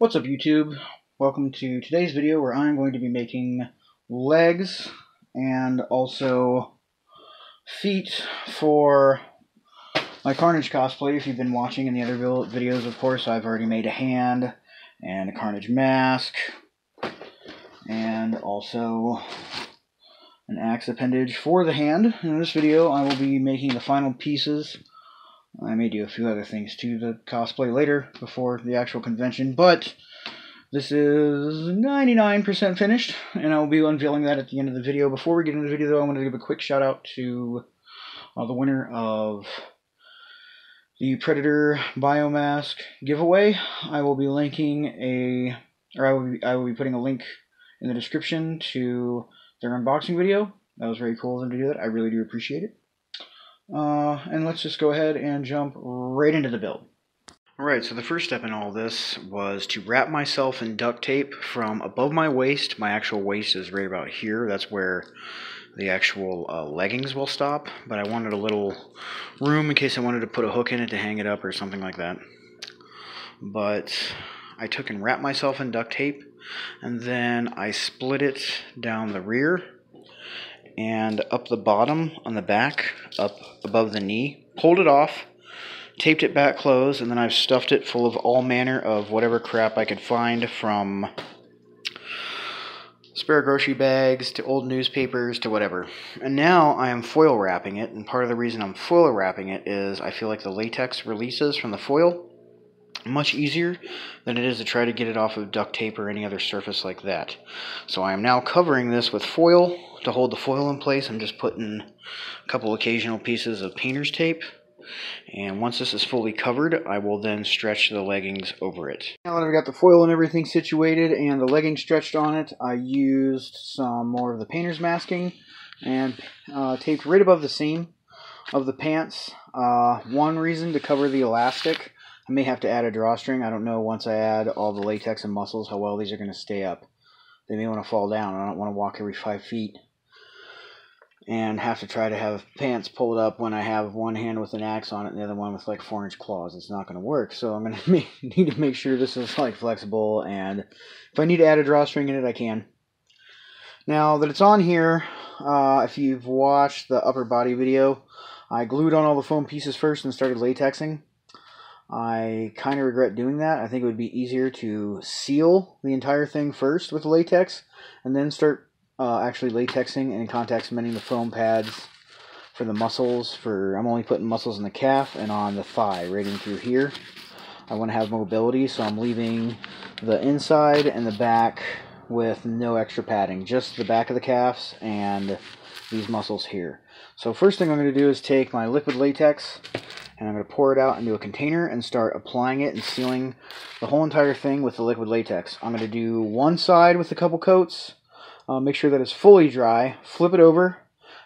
What's up, YouTube? Welcome to today's video where I'm going to be making legs and also feet for my Carnage cosplay. If you've been watching in the other videos, of course, I've already made a hand and a Carnage mask and also an axe appendage for the hand. In this video, I will be making the final pieces. I may do a few other things to the cosplay later before the actual convention, but this is 99% finished, and I'll be unveiling that at the end of the video. Before we get into the video, though, I want to give a quick shout out to the winner of the Predator Biomask giveaway. I will be linking I will be putting a link in the description to their unboxing video. That was very cool of them to do that. I really do appreciate it. And let's just go ahead and jump right into the build. Alright, so the first step in all this was to wrap myself in duct tape from above my waist. My actual waist is right about here. That's where the actual leggings will stop. But I wanted a little room in case I wanted to put a hook in it to hang it up or something like that. But I took and wrapped myself in duct tape, and then I split it down the rear and up the bottom on the back, up above the knee, pulled it off, taped it back closed, and then I've stuffed it full of all manner of whatever crap I could find, from spare grocery bags to old newspapers to whatever. And now I am foil wrapping it, and part of the reason I'm foil wrapping it is I feel like the latex releases from the foil much easier than it is to try to get it off of duct tape or any other surface like that. So I am now covering this with foil to hold the foil in place. I'm just putting a couple occasional pieces of painter's tape, and once this is fully covered, I will then stretch the leggings over it. Now that I've got the foil and everything situated and the leggings stretched on it, I used some more of the painter's masking and taped right above the seam of the pants. One reason, to cover the elastic. I may have to add a drawstring. I don't know, once I add all the latex and muscles, how well these are going to stay up. They may want to fall down. I don't want to walk every 5 feet and have to try to have pants pulled up when I have one hand with an axe on it and the other one with like 4-inch claws. It's not going to work. So I'm going to need to make sure this is like flexible, and if I need to add a drawstring in it, I can. Now that it's on here, if you've watched the upper body video, I glued on all the foam pieces first and started latexing. I kind of regret doing that. I think it would be easier to seal the entire thing first with latex and then start actually latexing and contact cementing the foam pads for the muscles. I'm only putting muscles in the calf and on the thigh, right in through here. I want to have mobility, so I'm leaving the inside and the back with no extra padding, just the back of the calves and these muscles here. So first thing I'm going to do is take my liquid latex, and I'm going to pour it out into a container and start applying it and sealing the whole entire thing with the liquid latex. I'm going to do one side with a couple coats, make sure that it's fully dry, flip it over,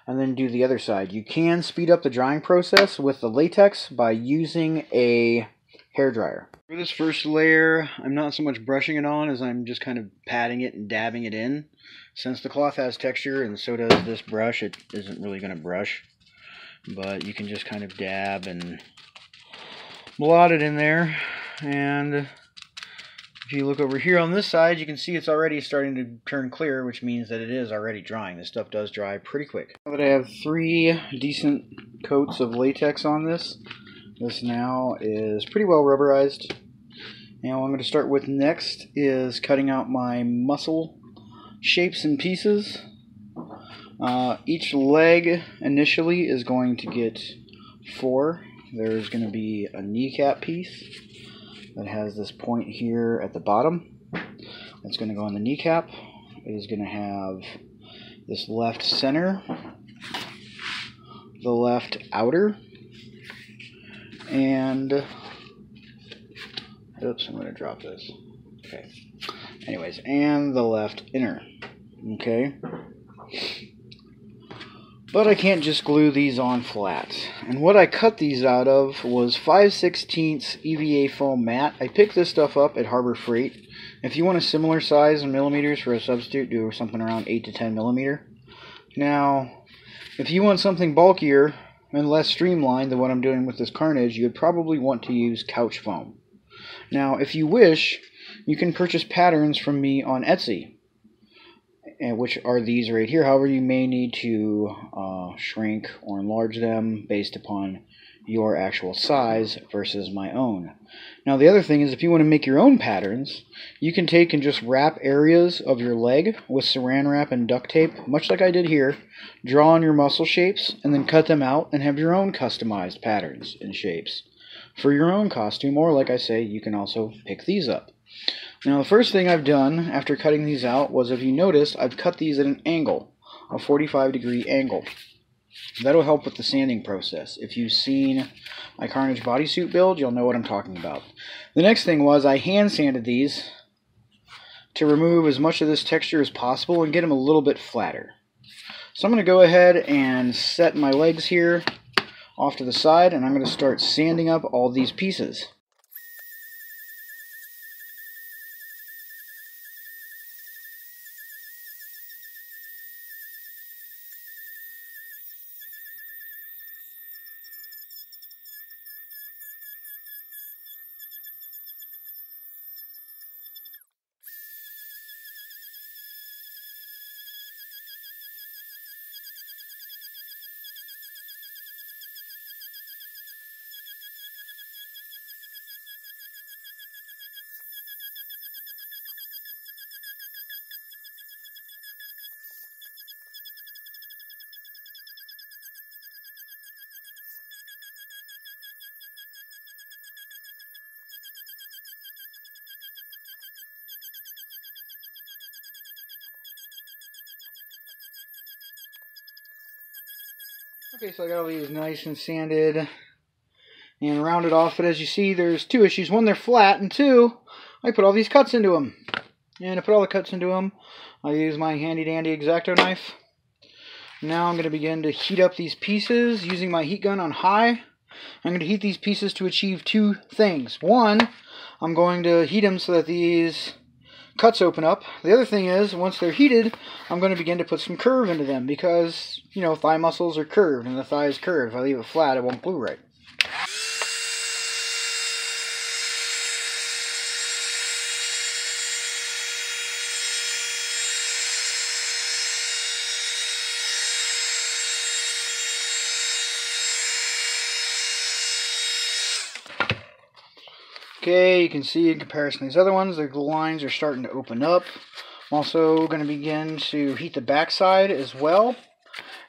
and then do the other side. You can speed up the drying process with the latex by using a hairdryer. For this first layer, I'm not so much brushing it on as I'm just kind of patting it and dabbing it in. Since the cloth has texture and so does this brush, it isn't really going to brush. But you can just kind of dab and blot it in there. And if you look over here on this side, you can see it's already starting to turn clear, which means that it is already drying. This stuff does dry pretty quick. Now that I have 3 decent coats of latex on this, this now is pretty well rubberized. Now what I'm going to start with next is cutting out my muscle shapes and pieces. Each leg initially is going to get 4. There's going to be a kneecap piece that has this point here at the bottom. That's going to go on the kneecap. It is going to have this left center, the left outer, and oops, I'm going to drop this. Okay. Anyways, and the left inner. Okay. But I can't just glue these on flat. And what I cut these out of was 5/16 EVA foam mat. I picked this stuff up at Harbor Freight. If you want a similar size in millimeters for a substitute, do something around 8 to 10 millimeter. Now, if you want something bulkier and less streamlined than what I'm doing with this Carnage, you would probably want to use couch foam. Now, if you wish, you can purchase patterns from me on Etsy, which are these right here. However, you may need to shrink or enlarge them based upon your actual size versus my own. Now the other thing is, if you want to make your own patterns, you can take and just wrap areas of your leg with saran wrap and duct tape, much like I did here, draw on your muscle shapes, and then cut them out and have your own customized patterns and shapes for your own costume. Or like I say, you can also pick these up. Now the first thing I've done after cutting these out was, if you noticed, I've cut these at an angle, a 45-degree angle. That'll help with the sanding process. If you've seen my Carnage bodysuit build, you'll know what I'm talking about. The next thing was, I hand sanded these to remove as much of this texture as possible and get them a little bit flatter. So I'm going to go ahead and set my legs here off to the side, and I'm going to start sanding up all these pieces. Okay, so I got all these nice and sanded and rounded off, but as you see, there's two issues. One, they're flat, and two, I put all these cuts into them. And to put all the cuts into them, I use my handy-dandy X-Acto knife. Now I'm going to begin to heat up these pieces using my heat gun on high. I'm going to heat these pieces to achieve two things. One, I'm going to heat them so that these cuts open up. The other thing is, once they're heated, I'm going to begin to put some curve into them, because, you know, thigh muscles are curved and the thigh is curved. If I leave it flat, it won't glue right. Okay, you can see in comparison to these other ones, the lines are starting to open up. I'm also going to begin to heat the backside as well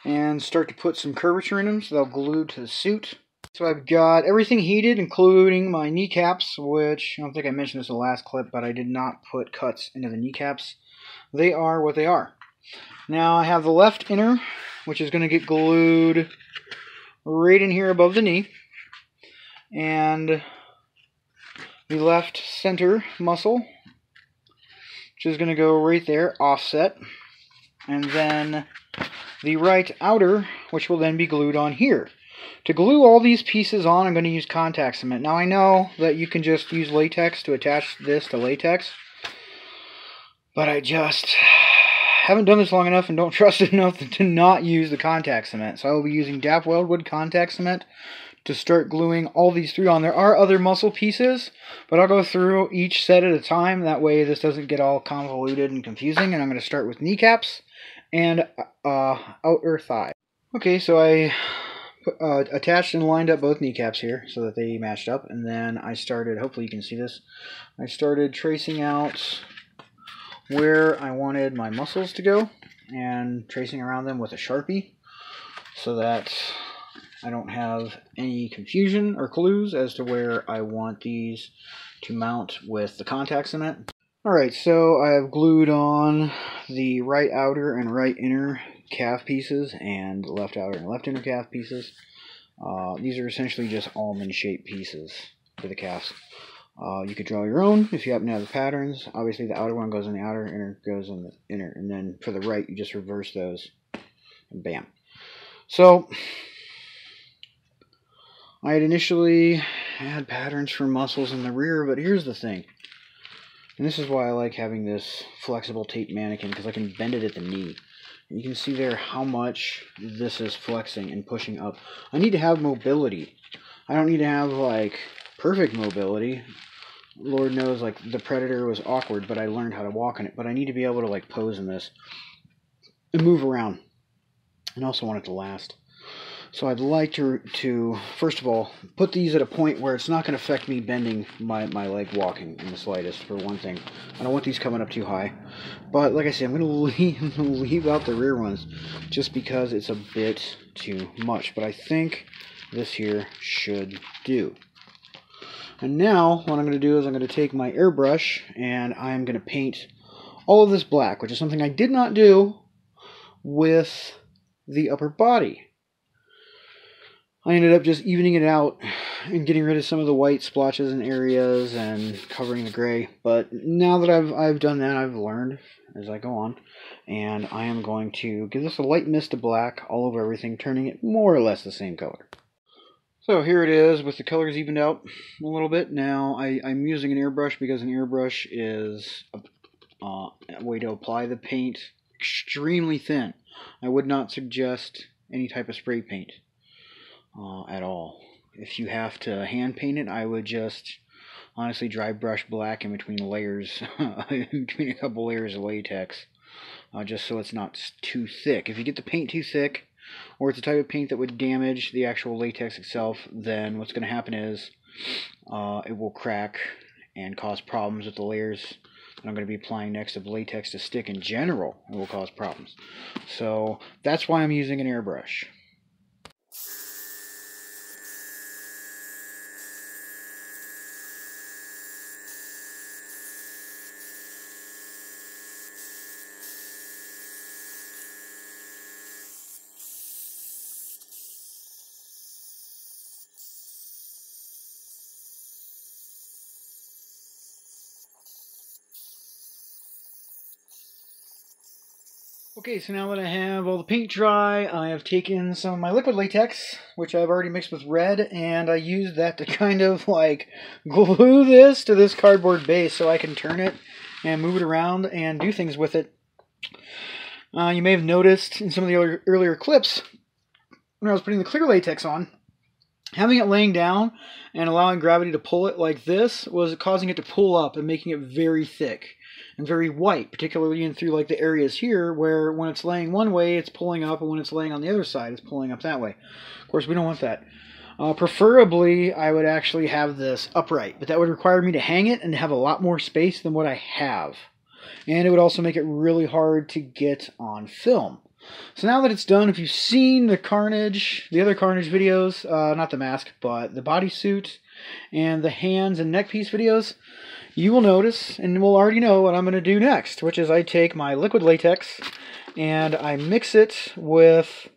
and start to put some curvature in them so they'll glue to the suit. So I've got everything heated, including my kneecaps, which I don't think I mentioned this in the last clip, but I did not put cuts into the kneecaps. They are what they are. Now I have the left inner, which is going to get glued right in here above the knee, and the left center muscle, which is going to go right there, offset, and then the right outer, which will then be glued on here. To glue all these pieces on, I'm going to use contact cement. Now I know that you can just use latex to attach this to latex, but I just haven't done this long enough and don't trust it enough to not use the contact cement. So I will be using DAP Weldwood contact cement to start gluing all these three on. There are other muscle pieces, but I'll go through each set at a time. That way this doesn't get all convoluted and confusing. And I'm going to start with kneecaps and outer thigh. Okay, so I attached and lined up both kneecaps here so that they matched up. And then I started, hopefully you can see this, I started tracing out where I wanted my muscles to go and tracing around them with a Sharpie so that I don't have any confusion or clues as to where I want these to mount with the contact cement. Alright, so I have glued on the right outer and right inner calf pieces and left outer and left inner calf pieces. These are essentially just almond-shaped pieces for the calves. You could draw your own if you happen to have the patterns. Obviously the outer one goes in the outer, inner goes in the inner, and then for the right you just reverse those and bam. So I had initially had patterns for muscles in the rear, but here's the thing. And this is why I like having this flexible tape mannequin, because I can bend it at the knee. And you can see there how much this is flexing and pushing up. I need to have mobility. I don't need to have, like, perfect mobility, Lord knows, like, the Predator was awkward, but I learned how to walk in it. But I need to be able to, like, pose in this and move around. And also want it to last. So I'd like to first of all, put these at a point where it's not going to affect me bending my leg walking in the slightest, for one thing. I don't want these coming up too high. But like I said, I'm going to leave out the rear ones just because it's a bit too much. But I think this here should do. And now what I'm going to do is I'm going to take my airbrush and I'm going to paint all of this black, which is something I did not do with the upper body. I ended up just evening it out and getting rid of some of the white splotches and areas and covering the gray. But now that I've done that, I've learned as I go on. And I am going to give this a light mist of black all over everything, turning it more or less the same color. So here it is with the colors evened out a little bit. Now I'm using an airbrush because an airbrush is a way to apply the paint extremely thin. I would not suggest any type of spray paint. At all. If you have to hand paint it, I would just honestly dry brush black in between layers, in between a couple layers of latex, just so it's not too thick. If you get the paint too thick, or it's a type of paint that would damage the actual latex itself, then what's going to happen is it will crack and cause problems with the layers that I'm going to be applying next to latex to stick in general. It will cause problems. So that's why I'm using an airbrush. Okay, so now that I have all the paint dry, I have taken some of my liquid latex, which I've already mixed with red, and I used that to kind of like glue this to this cardboard base so I can turn it and move it around and do things with it. You may have noticed in some of the earlier clips when I was putting the clear latex on, having it laying down and allowing gravity to pull it like this was causing it to pull up and making it very thick and very white, particularly in through like the areas here where when it's laying one way it's pulling up, and when it's laying on the other side it's pulling up that way. Of course, we don't want that. Preferably I would actually have this upright, but that would require me to hang it and have a lot more space than what I have, and it would also make it really hard to get on film. So now that it's done, if you've seen the Carnage, the other Carnage videos, not the mask, but the bodysuit and the hands and neck piece videos, you will notice and will already know what I'm going to do next, which is I take my liquid latex and I mix it with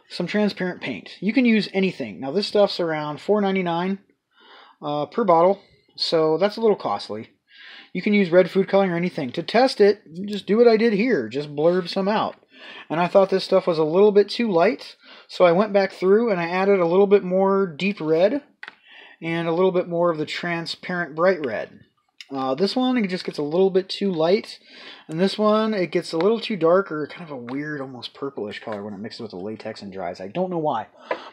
some transparent paint. You can use anything. Now this stuff's around $4.99 per bottle, so that's a little costly. You can use red food coloring or anything. To test it, just do what I did here, just blurb some out. And I thought this stuff was a little bit too light, so I went back through and I added a little bit more deep red and a little bit more of the transparent bright red. This one, it just gets a little bit too light, and this one, it gets a little too dark, or kind of a weird, almost purplish color when it mixes with the latex and dries. I don't know why,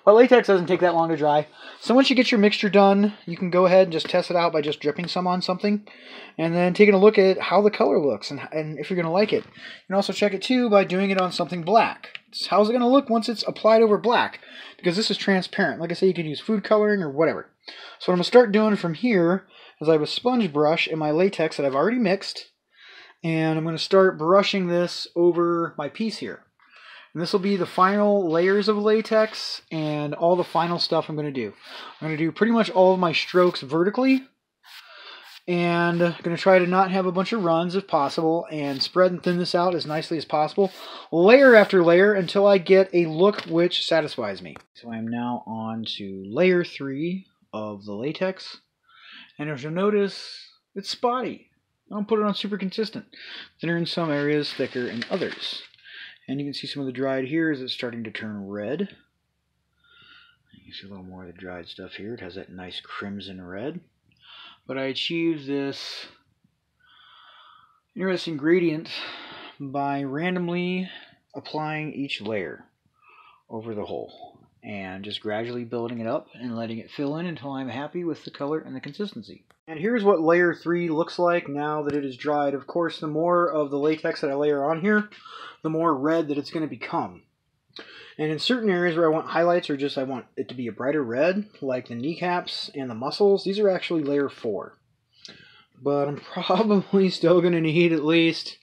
but latex doesn't take that long to dry. So once you get your mixture done, you can go ahead and just test it out by just dripping some on something, and then taking a look at how the color looks, and if you're going to like it. You can also check it too by doing it on something black. How's it going to look once it's applied over black? Because this is transparent. Like I say, you can use food coloring or whatever. So what I'm going to start doing from here is I have a sponge brush and my latex that I've already mixed, and I'm going to start brushing this over my piece here. And this will be the final layers of latex and all the final stuff I'm going to do. I'm going to do pretty much all of my strokes vertically, and I'm going to try to not have a bunch of runs if possible, and spread and thin this out as nicely as possible, layer after layer, until I get a look which satisfies me. So I'm now on to layer 3 of the latex. And as you'll notice, it's spotty. I don't put it on super consistent. Thinner in some areas, thicker in others. And you can see some of the dried here as it's starting to turn red. You can see a little more of the dried stuff here. It has that nice crimson red. But I achieved this interesting gradient by randomly applying each layer over the whole. and just gradually building it up and letting it fill in until I'm happy with the color and the consistency. And here's what layer 3 looks like now that it is dried. Of course, the more of the latex that I layer on here, the more red that it's going to become. And in certain areas where I want highlights or just I want it to be a brighter red, like the kneecaps and the muscles, these are actually layer 4. But I'm probably still going to need at least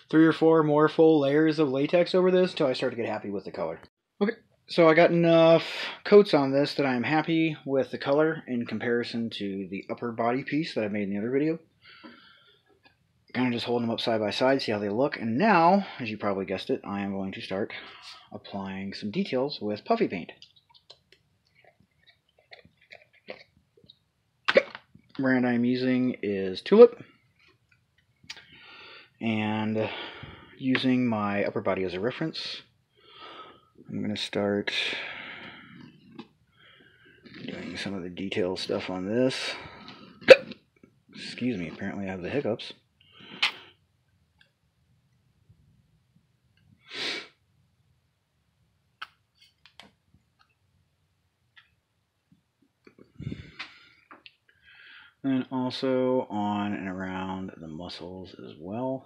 3 or 4 more full layers of latex over this until I start to get happy with the color. Okay, so I got enough coats on this that I'm happy with the color in comparison to the upper body piece that I made in the other video. Kind of just holding them up side by side, see how they look. And now, as you probably guessed it, I am going to start applying some details with puffy paint. The brand I'm using is Tulip. And using my upper body as a reference, I'm going to start doing some of the detail stuff on this. Excuse me, apparently I have the hiccups. And also on and around the muscles as well.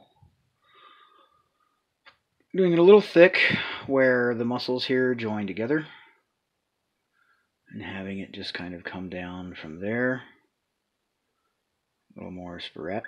Doing it a little thick where the muscles here join together. And having it just kind of come down from there. A little more sporadic.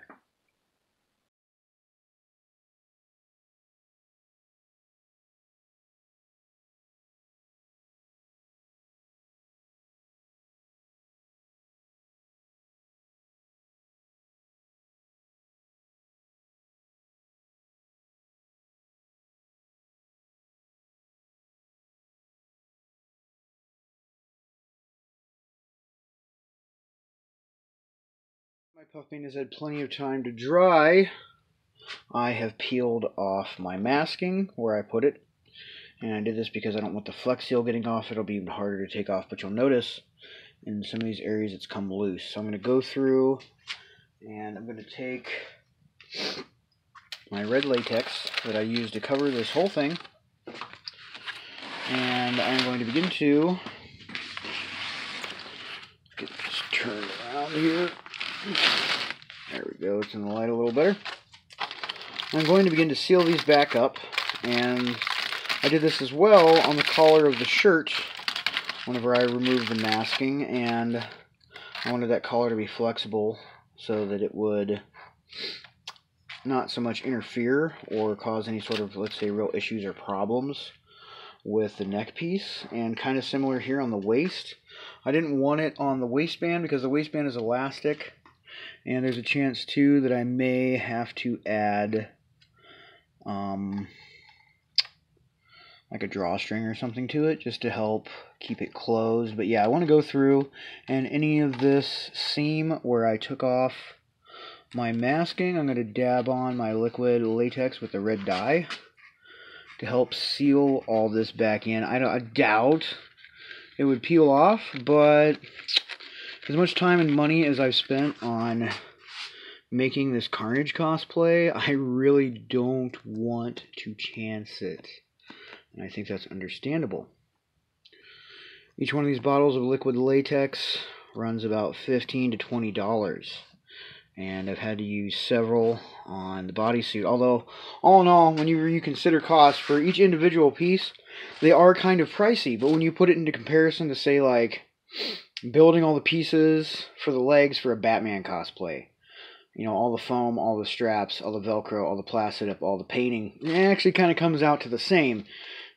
My puff paint has had plenty of time to dry. I have peeled off my masking where I put it. And I did this because I don't want the Flex Seal getting off. It'll be even harder to take off, but you'll notice in some of these areas it's come loose. So I'm going to go through and I'm going to take my red latex that I used to cover this whole thing. And I'm going to begin to get this turned around here. There we go, it's in the light a little better. I'm going to begin to seal these back up, and I did this as well on the collar of the shirt whenever I removed the masking, and I wanted that collar to be flexible so that it would not so much interfere or cause any sort of, let's say, real issues or problems with the neck piece. And kind of similar here on the waist. I didn't want it on the waistband because the waistband is elastic, and there's a chance too that I may have to add like a drawstring or something to it just to help keep it closed. But yeah, I want to go through and any of this seam where I took off my masking, I'm going to dab on my liquid latex with the red dye to help seal all this back in. I doubt it would peel off, but as much time and money as I've spent on making this Carnage cosplay, I really don't want to chance it. And I think that's understandable. Each one of these bottles of liquid latex runs about $15 to $20. And I've had to use several on the bodysuit. Although, all in all, when you consider cost for each individual piece, they are kind of pricey. But when you put it into comparison to, say, like building all the pieces for the legs for a Batman cosplay, you know, all the foam, all the straps, all the Velcro, all the plastic up, all the painting, it actually kind of comes out to the same.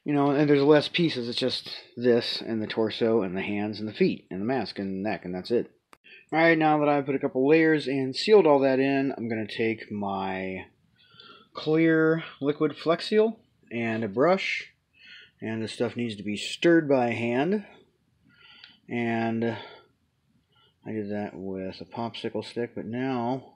You know, and there's less pieces. It's just this and the torso and the hands and the feet and the mask and the neck, and that's it. Alright, now that I've put a couple layers and sealed all that in, I'm going to take my clear liquid Flex Seal and a brush, and this stuff needs to be stirred by hand, and I did that with a popsicle stick, but now,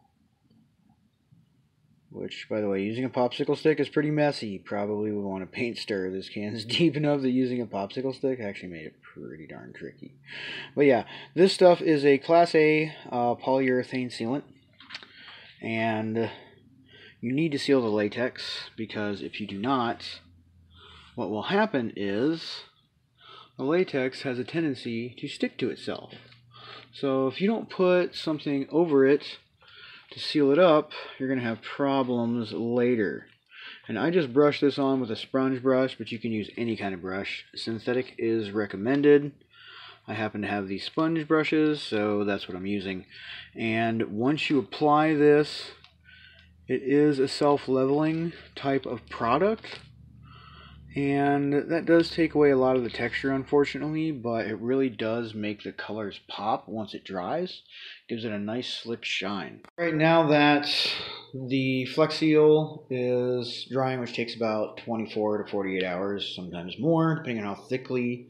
which, by the way, using a popsicle stick is pretty messy. You probably would want to paint stir. This can is deep enough that using a popsicle stick actually made it pretty darn tricky. But yeah, this stuff is a Class A polyurethane sealant. And you need to seal the latex, because if you do not, what will happen is the latex has a tendency to stick to itself. So if you don't put something over it to seal it up, you're going to have problems later. And I just brushed this on with a sponge brush, but you can use any kind of brush. Synthetic is recommended. I happen to have these sponge brushes, so that's what I'm using. And once you apply this, it is a self-leveling type of product. And that does take away a lot of the texture, unfortunately, but it really does make the colors pop once it dries. Gives it a nice slick shine. Right now that the Flex Seal is drying, which takes about 24 to 48 hours, sometimes more, depending on how thickly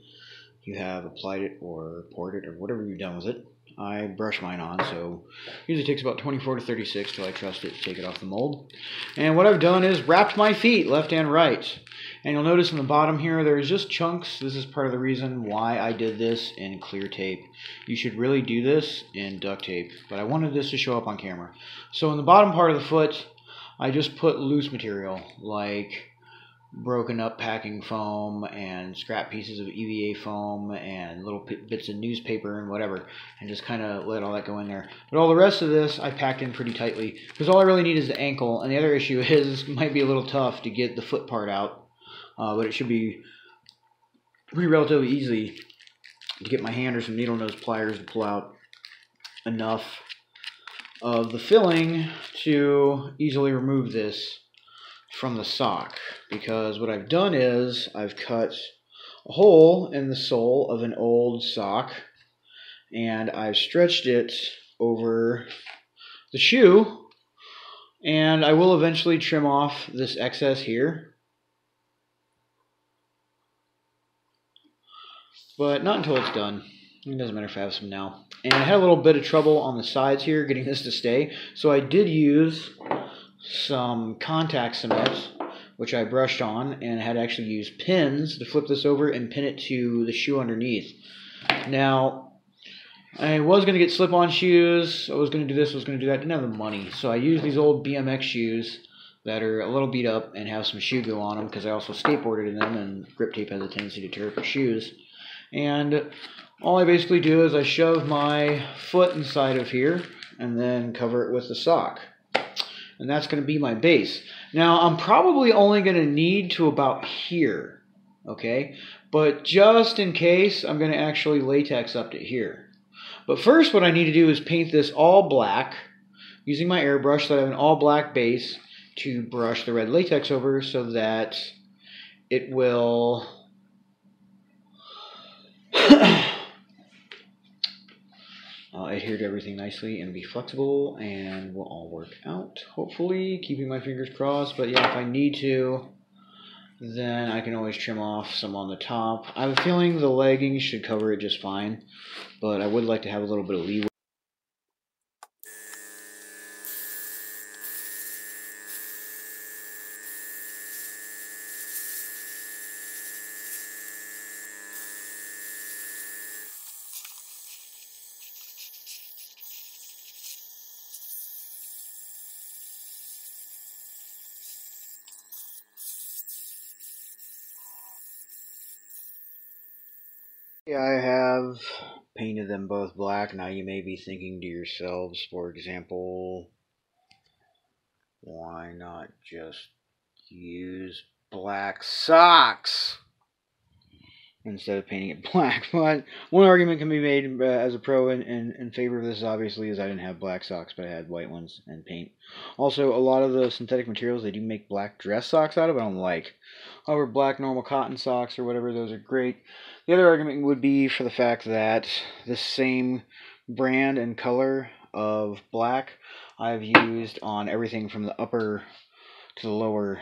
you have applied it or poured it or whatever you've done with it. I brush mine on, so usually takes about 24 to 36 till I trust it to take it off the mold. And what I've done is wrapped my feet left and right. And you'll notice in the bottom here there's just chunks. This is part of the reason why I did this in clear tape. You should really do this in duct tape, but I wanted this to show up on camera. So in the bottom part of the foot, I just put loose material like broken up packing foam and scrap pieces of EVA foam and little bits of newspaper and whatever, and just kind of let all that go in there. But all the rest of this I packed in pretty tightly because all I really need is the ankle, and the other issue is it might be a little tough to get the foot part out, but it should be pretty relatively easy to get my hand or some needle nose pliers to pull out enough of the filling to easily remove this from the sock, because what I've done is I've cut a hole in the sole of an old sock and I've stretched it over the shoe, and I will eventually trim off this excess here, but not until it's done. It doesn't matter if I have some now. And I had a little bit of trouble on the sides here getting this to stay, so I did use some contact cement, which I brushed on, and had actually used pins to flip this over and pin it to the shoe underneath. Now, I was going to get slip-on shoes, I was going to do this, I was going to do that, didn't have the money, so I used these old BMX shoes that are a little beat up and have some shoe glue on them, because I also skateboarded in them, and grip tape has a tendency to tear up your shoes. And all I basically do is I shove my foot inside of here, and then cover it with the sock. And that's going to be my base. Now, I'm probably only going to need to about here, okay? But just in case, I'm going to actually latex up to here. But first, what I need to do is paint this all black, using my airbrush so that I have an all black base to brush the red latex over so that it will adhere to everything nicely and be flexible, and will all work out, hopefully, keeping my fingers crossed. But yeah, if I need to, then I can always trim off some on the top. I have a feeling the leggings should cover it just fine, but I would like to have a little bit of leeway. Yeah, I have painted them both black. Now you may be thinking to yourselves, for example, why not just use black socks instead of painting it black? But one argument can be made as a pro in favor of this, obviously, is I didn't have black socks, but I had white ones and paint. Also, a lot of the synthetic materials they do make black dress socks out of, I don't like. However, black normal cotton socks or whatever, those are great. The other argument would be for the fact that the same brand and color of black I've used on everything from the upper to the lower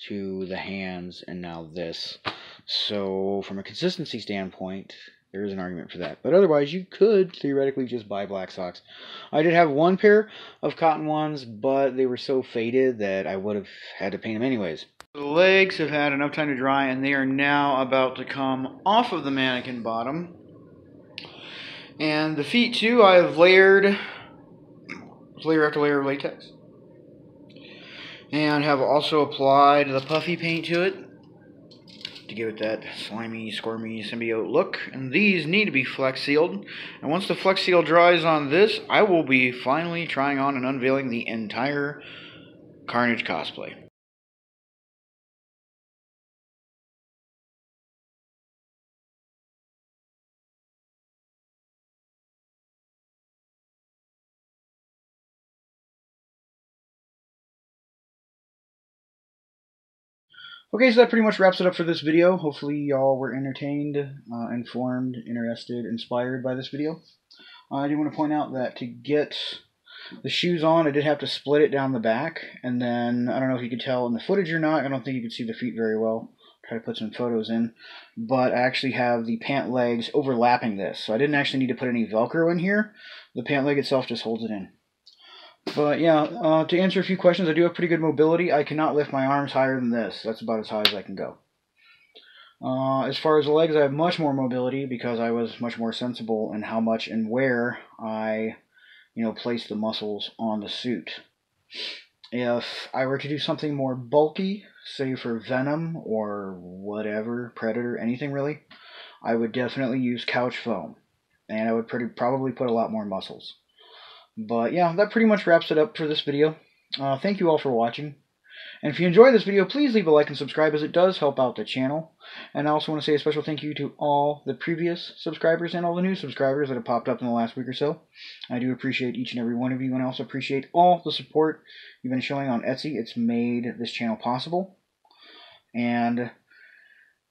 to the hands, and now this. So from a consistency standpoint, there is an argument for that. But otherwise, you could theoretically just buy black socks. I did have one pair of cotton ones, but they were so faded that I would have had to paint them anyways. The legs have had enough time to dry, and they are now about to come off of the mannequin bottom. And the feet too, I have layered layer after layer of latex, and have also applied the puffy paint to it to give it that slimy, squirmy symbiote look. And these need to be flex sealed. And once the flex seal dries on this, I will be finally trying on and unveiling the entire Carnage cosplay. Okay, so that pretty much wraps it up for this video. Hopefully y'all were entertained, informed, interested, inspired by this video. I do want to point out that to get the shoes on, I did have to split it down the back, and then, I don't know if you could tell in the footage or not, I don't think you could see the feet very well. Try to put some photos in, but I actually have the pant legs overlapping this, so I didn't actually need to put any Velcro in here. The pant leg itself just holds it in. But yeah, to answer a few questions, I do have pretty good mobility. I cannot lift my arms higher than this. That's about as high as I can go. As far as the legs, I have much more mobility because I was much more sensible in how much and where I, place the muscles on the suit. If I were to do something more bulky, say for Venom or whatever, Predator, anything really, I would definitely use couch foam. And I would probably put a lot more muscles. But yeah, that pretty much wraps it up for this video. Thank you all for watching. And if you enjoyed this video, please leave a like and subscribe, as it does help out the channel. And I also want to say a special thank you to all the previous subscribers and all the new subscribers that have popped up in the last week or so. I do appreciate each and every one of you, and I also appreciate all the support you've been showing on Etsy. It's made this channel possible. And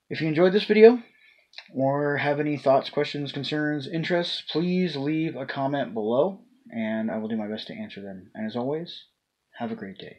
if you enjoyed this video, or have any thoughts, questions, concerns, interests, please leave a comment below, and I will do my best to answer them. And as always, have a great day.